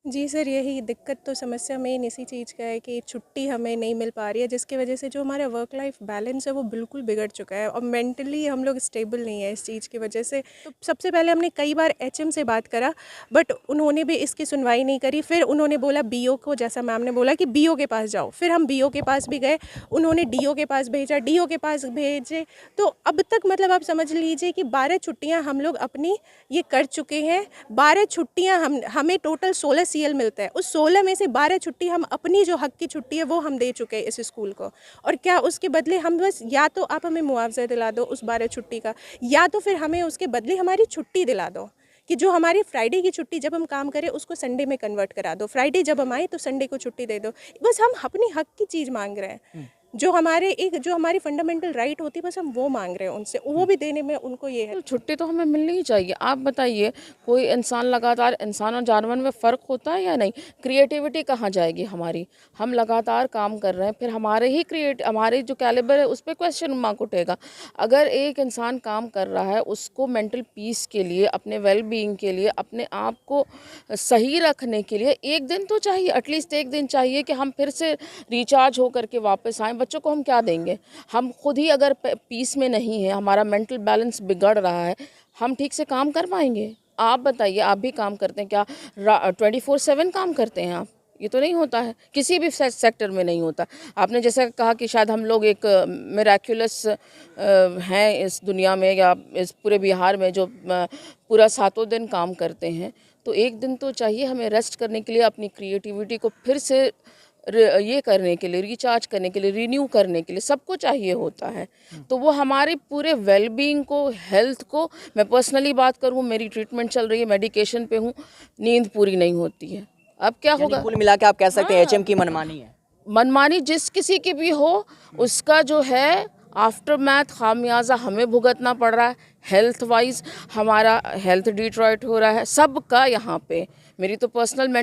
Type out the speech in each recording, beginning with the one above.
जी sir, यही दिक्कत तो समस्या मेन इसी चीज़ का है कि छुट्टी हमें नहीं मिल पा रही है, जिसकी वजह से जो हमारा वर्क लाइफ बैलेंस है वो बिल्कुल बिगड़ चुका है और मेंटली हम लोग स्टेबल नहीं है इस चीज़ की वजह से। तो सबसे पहले हमने कई बार एचएम से बात करा, बट उन्होंने भी इसकी सुनवाई नहीं करी। फिर उन्होंने बोला बीओ को, जैसा मैम ने बोला कि बीओ के पास जाओ। फिर हम बीओ के पास भी गए, उन्होंने डीओ के पास भेजा, डीओ के पास भेजे। तो अब तक मतलब आप समझ लीजिए कि 12 छुट्टियाँ हम लोग अपनी ये कर चुके हैं। 12 छुट्टियाँ हमें टोटल 16 सीएल मिलता है। उस 16 में से 12 छुट्टी हम अपनी जो हक की छुट्टी है वो हम दे चुके हैं इस स्कूल को। और क्या उसके बदले हम बस, या तो आप हमें मुआवजा दिला दो उस 12 छुट्टी का, या तो फिर हमें उसके बदले हमारी छुट्टी दिला दो कि जो हमारी फ्राइडे की छुट्टी जब हम काम करें उसको संडे में कन्वर्ट करा दो। फ्राइडे जब हम आए तो संडे को छुट्टी दे दो। बस हम अपनी हक की चीज़ मांग रहे हैं, जो हमारी फंडामेंटल राइट होती है, बस हम वो मांग रहे हैं उनसे, वो भी देने में उनको ये है। तो छुट्टी तो हमें मिलनी ही चाहिए। आप बताइए, कोई इंसान लगातार, इंसान और जानवर में फ़र्क होता है या नहीं? क्रिएटिविटी कहाँ जाएगी हमारी? हम लगातार काम कर रहे हैं, फिर हमारे जो कैलिबर है उस पर क्वेश्चन मार्क उठेगा। अगर एक इंसान काम कर रहा है, उसको मेंटल पीस के लिए, अपने वेल बीइंग के लिए, अपने आप को सही रखने के लिए एक दिन तो चाहिए, एटलीस्ट एक दिन चाहिए कि हम फिर से रिचार्ज हो करके वापस आएँ। बच्चों को हम क्या देंगे? हम खुद ही अगर पीस में नहीं है, हमारा मेंटल बैलेंस बिगड़ रहा है, हम ठीक से काम कर पाएंगे? आप बताइए, आप भी काम करते हैं क्या? 24/7 काम करते हैं आप? ये तो नहीं होता है, किसी भी सेक्टर में नहीं होता। आपने जैसा कहा कि शायद हम लोग एक मिराक्युलस हैं इस दुनिया में या इस पूरे बिहार में, जो पूरा 7 दिन काम करते हैं। तो एक दिन तो चाहिए हमें रेस्ट करने के लिए, अपनी क्रिएटिविटी को फिर से ये करने के लिए, रिचार्ज करने के लिए, रिन्यू करने के लिए, सबको चाहिए होता है। तो वो हमारे पूरे वेलबींग को, हेल्थ को, मैं पर्सनली बात करूँ, मेरी ट्रीटमेंट चल रही है, मेडिकेशन पे हूँ, नींद पूरी नहीं होती है। अब क्या होगा? कुल मिला के आप कह सकते हैं एचएम की मनमानी है। मनमानी जिस किसी की भी हो, उसका जो है आफ्टर मैथ खामियाजा हमें भुगतना पड़ रहा है। हेल्थ वाइज हमारा हेल्थ डिट्रॉइट हो रहा है सबका। यहाँ पे मेरी तो पर्सनल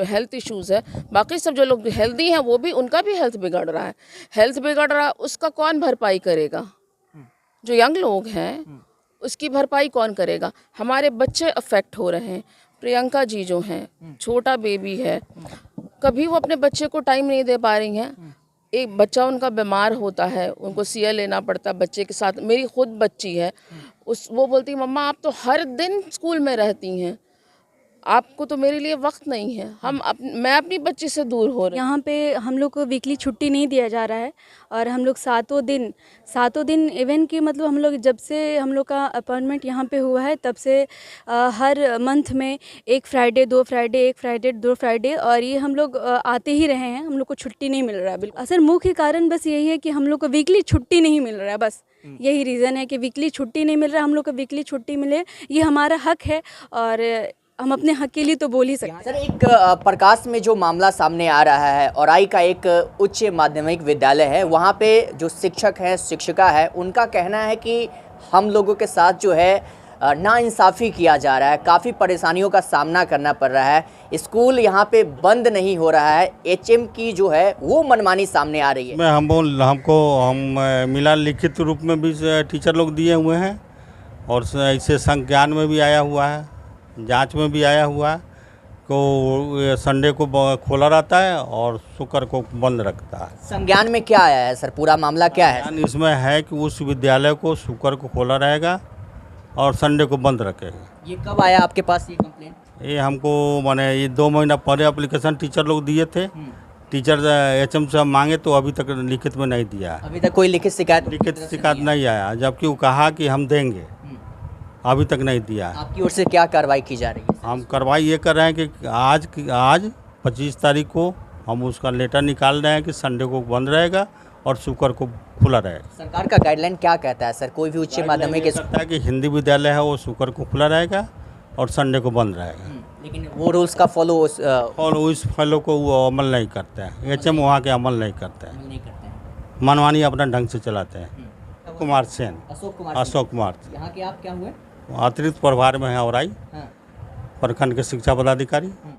हेल्थ इश्यूज़ है, बाकी सब जो लोग हेल्दी हैं वो भी, उनका भी हेल्थ बिगड़ रहा है। हेल्थ बिगड़ रहा है, उसका कौन भरपाई करेगा? जो यंग लोग हैं उसकी भरपाई कौन करेगा? हमारे बच्चे अफेक्ट हो रहे हैं। प्रियंका जी जो हैं, छोटा बेबी है, कभी वो अपने बच्चे को टाइम नहीं दे पा रही हैं। एक बच्चा उनका बीमार होता है, उनको सीएल लेना पड़ता है बच्चे के साथ। मेरी खुद बच्ची है, वो बोलती है मम्मा आप तो हर दिन स्कूल में रहती हैं, आपको तो मेरे लिए वक्त नहीं है। मैं अपनी बच्ची से दूर हो रही हूँ। यहाँ पे हम लोग को वीकली छुट्टी नहीं दिया जा रहा है और हम लोग सातों दिन इवन कि मतलब हम लोग जब से हम लोग का अपॉइंटमेंट यहाँ पे हुआ है तब से हर मंथ में एक फ्राइडे, दो फ्राइडे और ये हम लोग आते ही रहे हैं। हम लोग को छुट्टी नहीं मिल रहा है बिल्कुल। असल मुख्य कारण बस यही है कि हम लोग को वीकली छुट्टी नहीं मिल रहा है, बस यही रीज़न है कि वीकली छुट्टी नहीं मिल रहा है। हम लोग को वीकली छुट्टी मिले, ये हमारा हक है और हम अपने हक के लिए तो बोल ही सकते हैं। सर, एक प्रकाश में जो मामला सामने आ रहा है, औराई का एक उच्च माध्यमिक विद्यालय है, वहाँ पे जो शिक्षक हैं, शिक्षिका है, उनका कहना है कि हम लोगों के साथ जो है नाइंसाफ़ी किया जा रहा है, काफ़ी परेशानियों का सामना करना पड़ रहा है। स्कूल यहाँ पे बंद नहीं हो रहा है, एचएम की जो है वो मनमानी सामने आ रही है। हम मिला लिखित रूप में भी टीचर लोग दिए हुए हैं और ऐसे संज्ञान में भी आया हुआ है, जांच में भी आया हुआ है को संडे को खोला रहता है और शुक्र को बंद रखता है। संज्ञान में क्या आया है सर, पूरा मामला क्या है? इसमें है कि उस विद्यालय को शुक्र को खोला रहेगा और संडे को बंद रखेगा। ये कब आया आपके पास ये कंप्लेंट? ये हमको माने ये 2 महीना पहले एप्लीकेशन टीचर लोग दिए थे। टीचर एचएम से मांगे तो अभी तक लिखित में नहीं दिया है। अभी तक कोई लिखित शिकायत नहीं आया, जबकि वो कहा कि हम देंगे, अभी तक नहीं दिया है। आपकी ओर से क्या कार्रवाई की जा रही है? हम कार्रवाई ये कर रहे हैं कि आज 25 तारीख को हम उसका लेटर निकाल रहे हैं कि संडे को बंद रहेगा और शुक्र को खुला रहेगा। सरकार का गाइडलाइन क्या कहता है सर? कोई भी उच्च माध्यमिक कहता है कि हिंदी विद्यालय है वो शुक्र को खुला रहेगा और संडे को बंद रहेगा। लेकिन वो रूल्स का उस फॉलो को वो अमल नहीं करते हैं। एचएम वहाँ के अमल नहीं करते हैं, मनमानी अपना ढंग से चलाते हैं। कुमार सेन, अशोक कुमार। यहाँ के आप क्या हुए? अतिरिक्त प्रभार में है औराई, प्रखंड के शिक्षा पदाधिकारी।